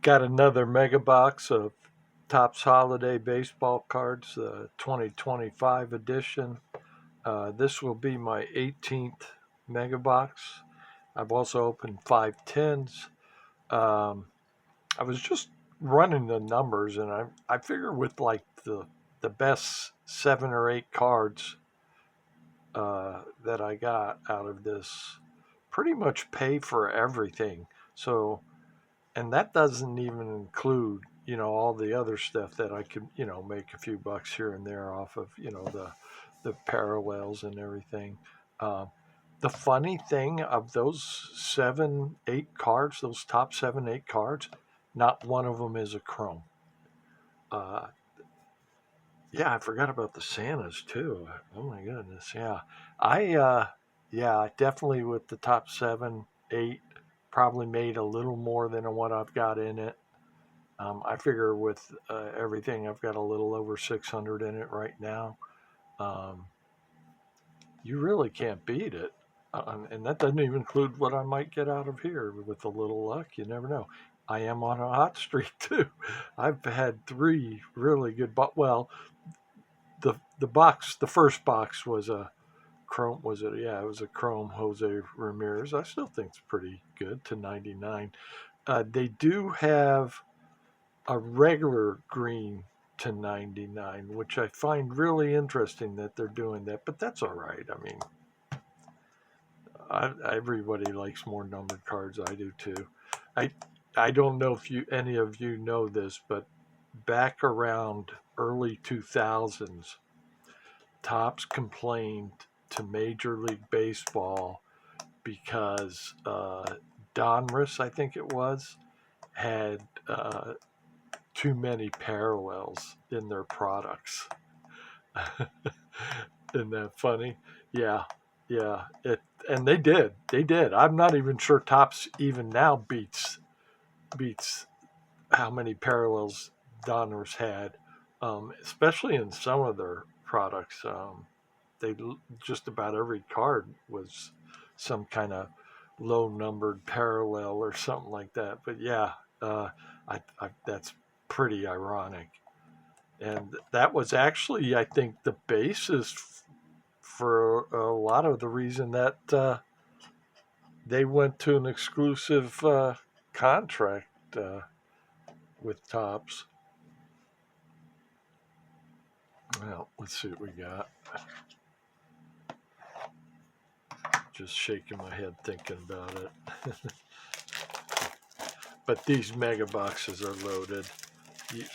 Got another mega box of Topps Holiday Baseball Cards, the 2025 edition. This will be my 18th mega box. I've also opened 5 tins. Um, I was just running the numbers, and I figure with like the best 7 or 8 cards that I got out of this, pretty much pay for everything. So, and that doesn't even include all the other stuff that I could make a few bucks here and there off of the parallels and everything. Uh, the funny thing of those 7 8 cards, those top 7 8 cards, not one of them is a chrome. Uh, yeah, I forgot about the Santas too. Oh my goodness, yeah. I yeah, definitely with the top 7 8, probably made a little more than what I've got in it. I figure with everything, I've got a little over 600 in it right now. Um, you really can't beat it. And that doesn't even include what I might get out of here with a little luck. You never know. I am on a hot streak too. I've had 3 really good, but well, the first box was a chrome. Was it? Yeah, it was a chrome Jose Ramirez. I still think it's pretty good to 99. They do have a regular green to 99, which I find really interesting that they're doing that, but that's all right. I mean, everybody likes more numbered cards. I do too. I I don't know if any of you know this, but back around early 2000s, Topps complained to Major League Baseball because Donruss, I think it was, had too many parallels in their products. Isn't that funny? Yeah, yeah. And they did. They did. I'm not even sure Topps even now beats how many parallels Donruss had, especially in some of their products. They just about every card was some kind of low numbered parallel or something like that. But yeah, that's pretty ironic. And that was actually, I think, the basis for a lot of the reason that they went to an exclusive contract with Topps. Well, let's see what we got. Just shaking my head thinking about it. But these mega boxes are loaded.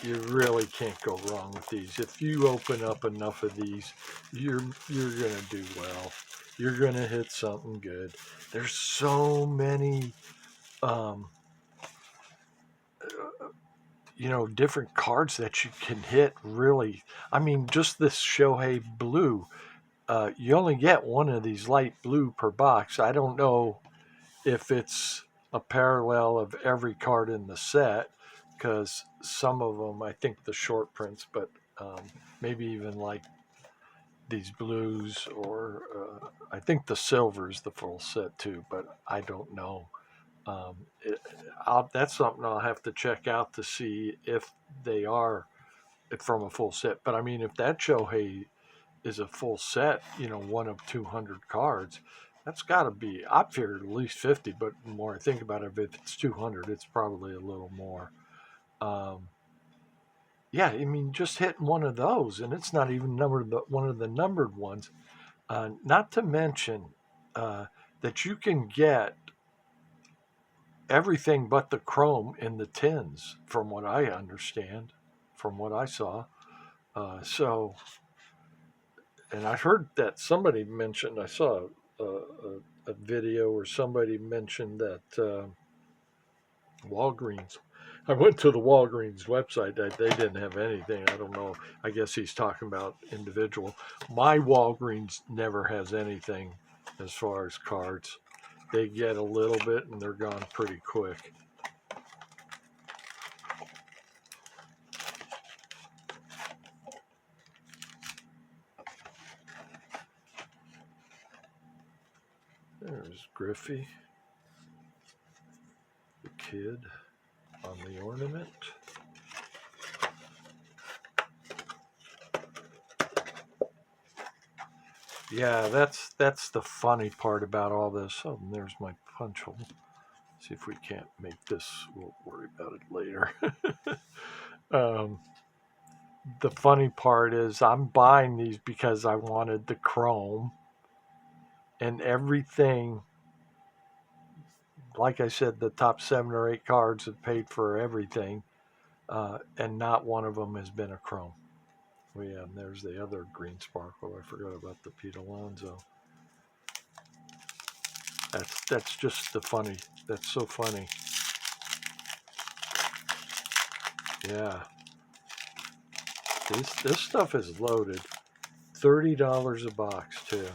You really can't go wrong with these. If you open up enough of these, you're gonna do well. You're gonna hit something good. There's so many um, different cards that you can hit. Really, I mean, just this Shohei blue. You only get one of these light blue per box. I don't know if it's a parallel of every card in the set, because some of them, I think the short prints, but maybe even like these blues, or I think the silver's the full set too, but I don't know. That's something I'll have to check out to see if they are from a full set. But I mean, if that Shohei is a full set, one of 200 cards, that's got to be, I figured at least 50, but the more I think about it, if it's 200, it's probably a little more. Um, yeah, I mean, just hitting one of those, and it's not even numbered, but one of the numbered ones. Not to mention that you can get everything but the chrome in the tins, from what I understand, from what I saw. So, and I heard that somebody mentioned, I saw a video where somebody mentioned that Walgreens. I went to the Walgreens website. They didn't have anything. I don't know. I guess he's talking about individual. My Walgreens never has anything as far as cards. They get a little bit and they're gone pretty quick. There's Griffey, the kid. on the ornament. Yeah, that's the funny part about all this. Oh, and there's my punch hole. See if we can't make this. We'll worry about it later. um, the funny part is I'm buying these because I wanted the chrome and everything. Like I said, the top 7 or 8 cards have paid for everything, and not one of them has been a chrome. Oh yeah, and there's the other green sparkle. I forgot about the Pete Alonso. That's just the funny. That's so funny. Yeah, this stuff is loaded. $30 a box too.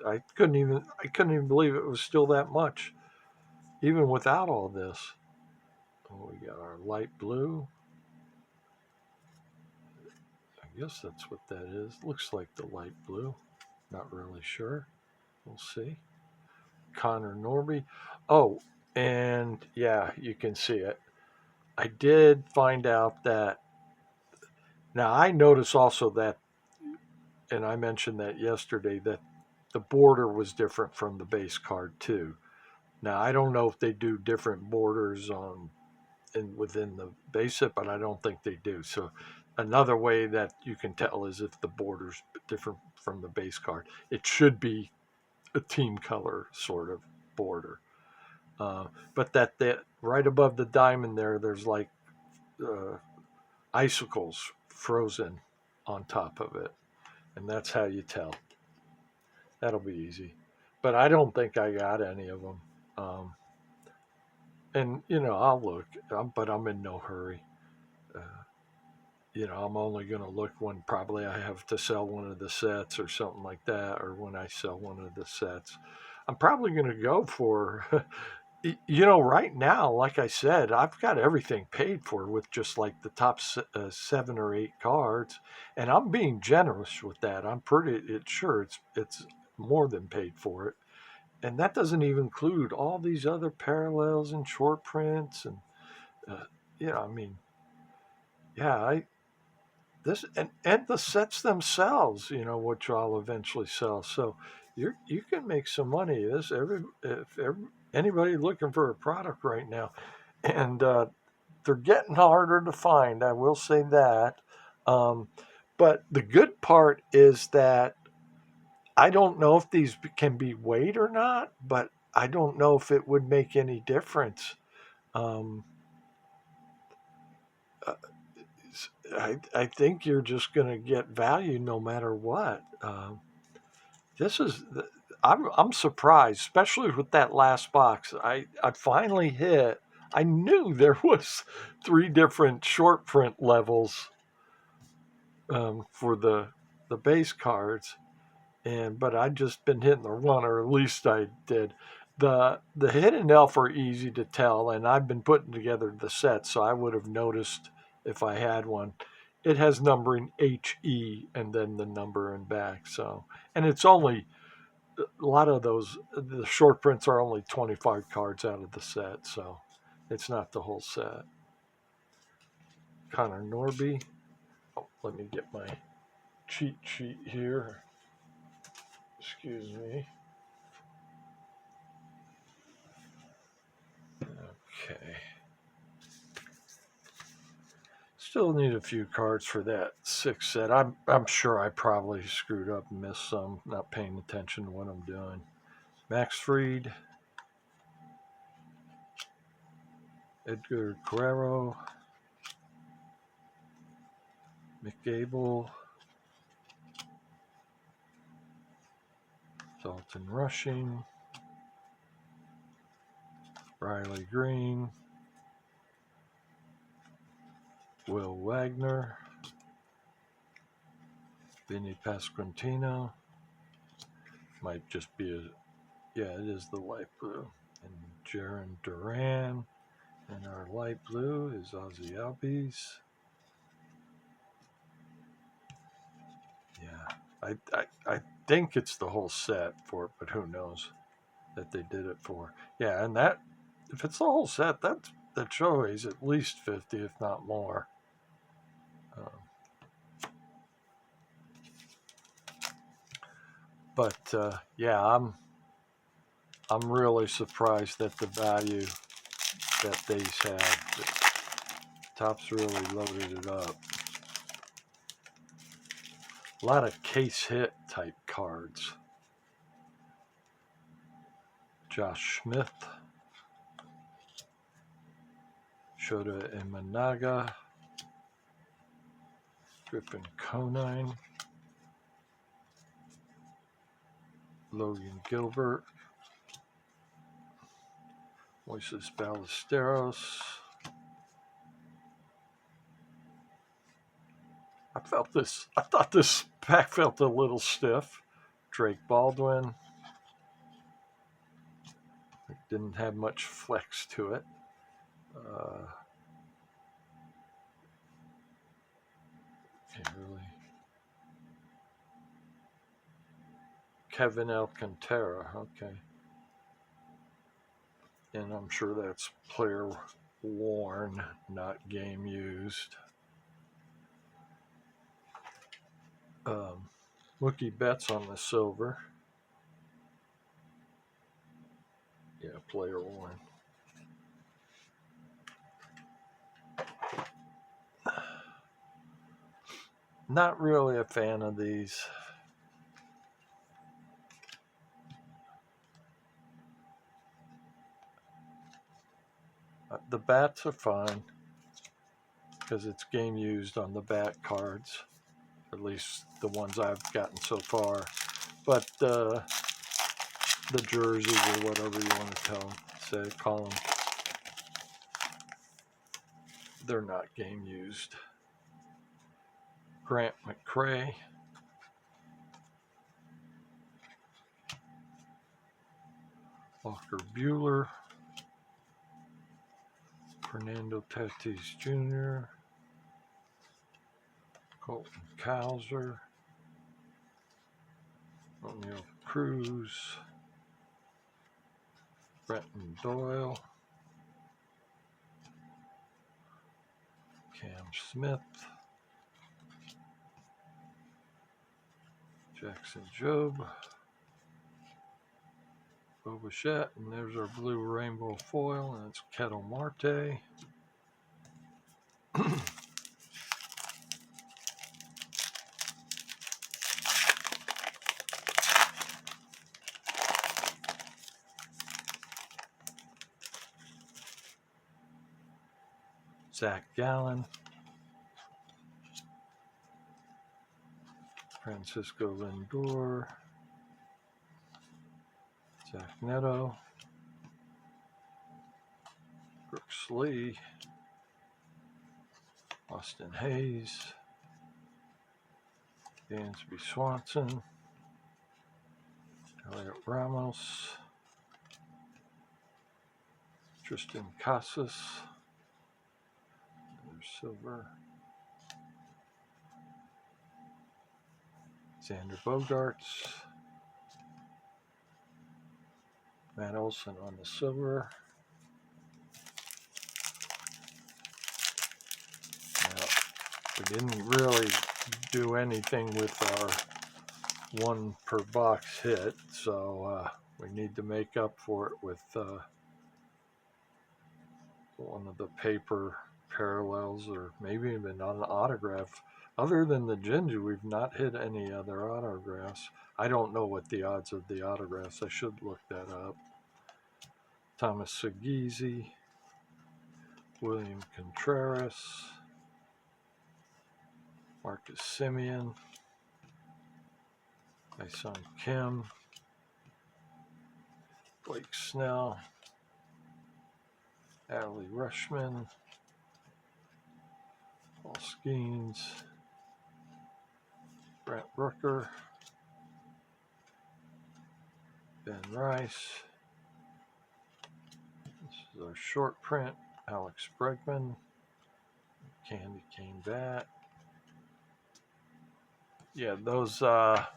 I couldn't even believe it was still that much, even without all this. Oh, we got our light blue. I guess that's what that is. Looks like the light blue. Not really sure. We'll see. Connor Norby. Oh, and yeah, you can see it. I did find out that. Now, I noticed also that, and I mentioned that yesterday, that the border was different from the base card too. Now, I don't know if they do different borders within the base set, but I don't think they do. So, another way that you can tell is if the border's different from the base card. It should be a team color sort of border. But that right above the diamond there's like uh, icicles frozen on top of it, and that's how you tell. That'll be easy. But I don't think I got any of them. And I'll look, but I'm in no hurry. Uh, I'm only going to look when probably I have to sell one of the sets or something like that, or when I sell one of the sets. I'm probably going to go for right now, like I said, I've got everything paid for with just like the top 7 or 8 cards, and I'm being generous with that. I'm pretty sure it's more than paid for it, and that doesn't even include all these other parallels and short prints, and uh, I mean, yeah, I this and the sets themselves, which I'll eventually sell. So you can make some money. If anybody looking for a product right now, and they're getting harder to find. I will say that. Um, but the good part is that I don't know if these can be weighed or not, but I don't know if it would make any difference. Um, uh, I think you're just going to get value no matter what. This is I'm surprised, especially with that last box. I finally hit. I knew there was 3 different short print levels for the base cards, but I'd just been hitting the one, or at least I did. The hidden elf are easy to tell, and I've been putting together the set, so I would have noticed if I had one. It has numbering HE and then the number and back. So, and it's only a lot of those. The short prints are only 25 cards out of the set, so it's not the whole set. Connor Norby. Oh, let me get my cheat sheet here. Excuse me. Okay. Still need a few cards for that 6 set. I'm sure I probably screwed up and missed some, not paying attention to what I'm doing. Max Fried, Edgar Guerrero, McGable, Dalton Rushing, Riley Green, Will Wagner, Vinny Pasquantino. Might just be yeah, it is the light blue. And Jaron Duran. And our light blue is Ozzy Albies. Yeah, I think it's the whole set for it, but who knows that they did it for. Yeah, and that if it's the whole set, that's always at least 50, if not more. But yeah, I'm really surprised at the value that these have. Topps really loaded it up. A lot of case hit type cards. Josh Smith, Shota Imanaga, Griffin Conine, Logan Gilbert, Moises Ballesteros. I thought this pack felt a little stiff. Drake Baldwin. It didn't have much flex to it. Can't really. Kevin Alcantara, okay. And I'm sure that's player worn, not game used. Mookie Betts on the silver. Yeah, player worn. Not really a fan of these. The bats are fine because it's game used on the bat cards, at least the ones I've gotten so far. But the jerseys or whatever you want to call them, they're not game used. Grant McCray. Walker Buehler. Fernando Tatis Jr., Colton Cowser, O'Neill Cruz, Brenton Doyle, Cam Smith, Jackson Jobe, Bo Bichette, and there's our blue rainbow foil, and it's Ketel Marte. Zach Gallen, Francisco Lindor, Zach Neto, Brooks Lee, Austin Hayes, Dansby Swanson, Elliot Ramos, Tristan Casas, there's silver, Xander Bogaerts, Matt Olson on the silver. Now, we didn't really do anything with our 1 per box hit, so we need to make up for it with one of the paper parallels, or maybe even on an autograph. Other than the Gingy, we've not hit any other autographs. I don't know what the odds of the autographs. I should look that up. Thomas Segizzi, William Contreras, Marcus Semien, Hyun-Sung Kim, Blake Snell, Adley Rutschman, Paul Skeens, Brent Rooker, Ben Rice. This is our short print, Alex Bregman, Candy Cane Bat. Yeah, those are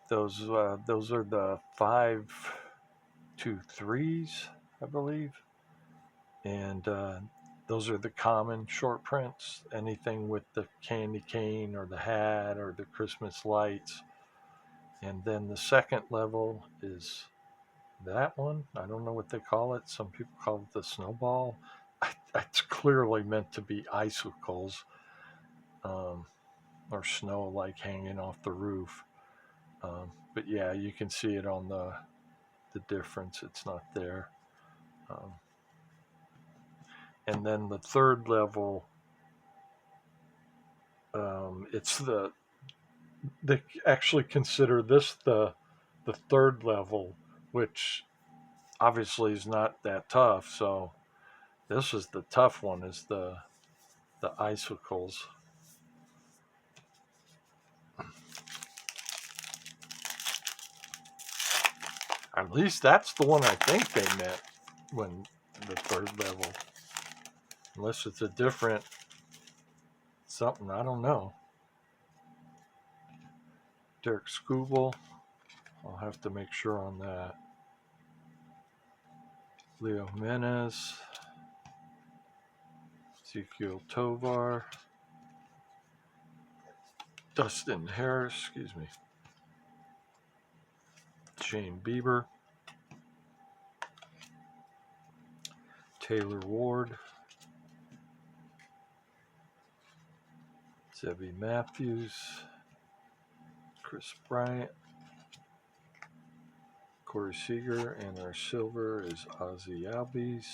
the 5-2-3s, I believe. And those are the common short prints. Anything with the candy cane or the hat or the Christmas lights. And then the second level is that one. I don't know what they call it. Some people call it the snowball. It's clearly meant to be icicles, um, or snow like hanging off the roof. But yeah, you can see it on the difference. It's not there. Um, and then the third level, it's they actually consider this the third level, which obviously is not that tough. So this is the tough one, is the icicles. At least that's the one I think they meant when the third level. Unless it's a different something, I don't know. Derek Scooble, I'll have to make sure on that. Leo Menez, Ezekiel Tovar, Dustin Harris, excuse me, Shane Bieber, Taylor Ward, Zebby Matthews, Chris Bryant, Corey Seager, and our silver is Ozzy Albies.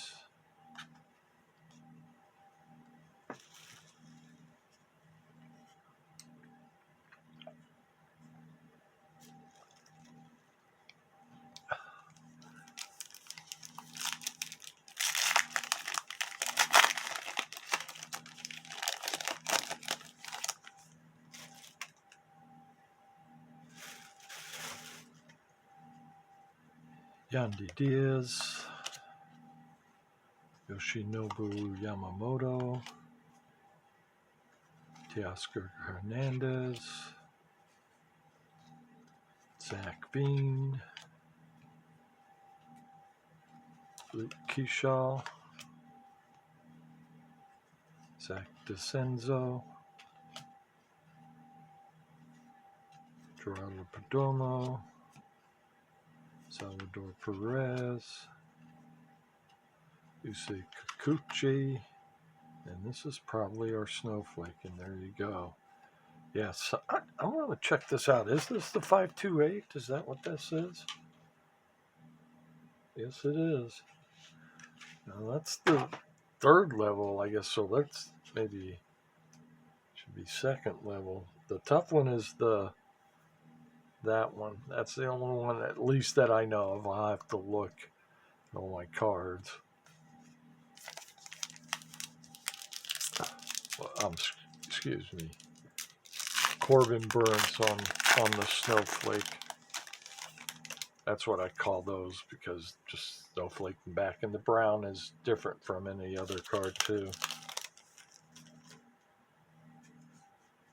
Yandy Diaz, Yoshinobu Yamamoto, Teoscar Hernandez, Zach Bean, Luke Keyshaw, Zach DeCenzo, Gerardo Perdomo, Salvador Perez, Yusei Kikuchi, and this is probably our snowflake, and there you go. Yes, I want to check this out. Is this the 528? Is that what this is? Yes, it is. Now that's the third level, I guess. So that's maybe should be second level. The tough one is that one. That's the only one, at least that I know of. I'll have to look at all my cards. Well, excuse me. Corbin Burns on the snowflake. That's what I call those, because just snowflake back, and the brown is different from any other card too.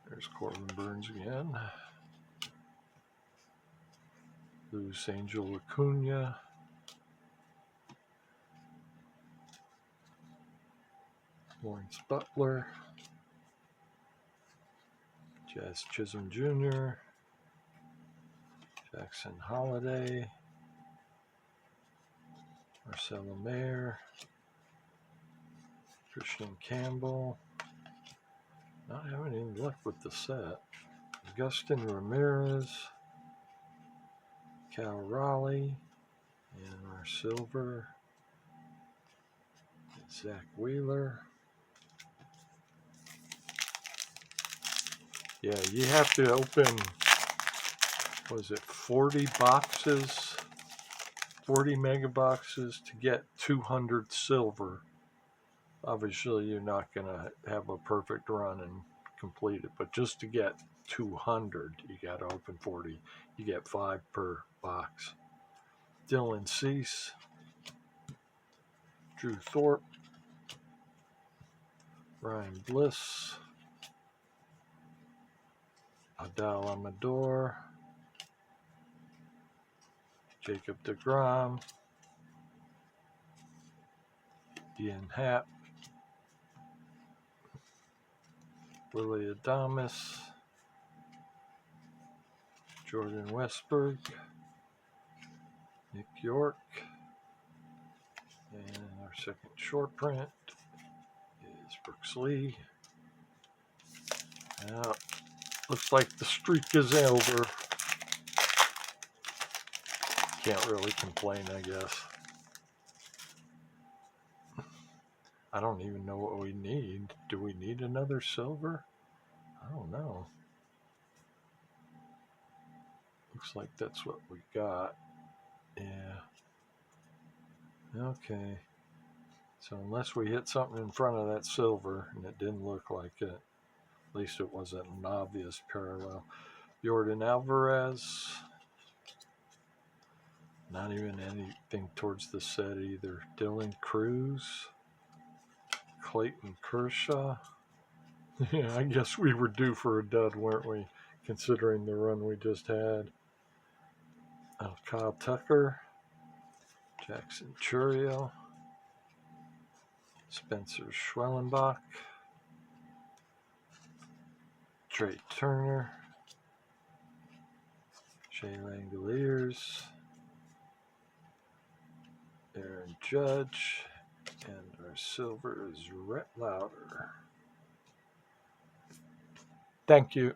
There's Corbin Burns again. Luis Angel Acuna. Lawrence Butler. Jazz Chisholm Jr. Jackson Holiday. Marcelo Mayer. Christian Campbell. Not having any luck with the set. Augustin Ramirez. Cal Raleigh. And our silver. Zach Wheeler. Yeah, you have to open, was it 40 boxes, 40 mega boxes to get 200 silver. Obviously, you're not going to have a perfect run and complete it, but just to get 200, you got to open 40. You get 5 per box. Dylan Cease, Drew Thorpe, Ryan Bliss, Adal Amador, Jacob deGrom, Ian Happ, Willie Adames, Jordan Westberg, Nick York, and our second short print is Brooks Lee. Now, looks like the streak is over. Can't really complain, I guess. I don't even know what we need. Do we need another silver? I don't know. Looks like that's what we got. Yeah. Okay. So unless we hit something in front of that silver, and it didn't look like it, at least it wasn't an obvious parallel. Jordan Alvarez. Not even anything towards the set either. Dylan Cruz. Clayton Kershaw. Yeah, I guess we were due for a dud, weren't we? Considering the run we just had. Kyle Tucker. Jackson Churiel. Spencer Schwellenbach. Trey Turner. Shea Langoliers. Aaron Judge. And our silver is Rhett Lauder. Thank you.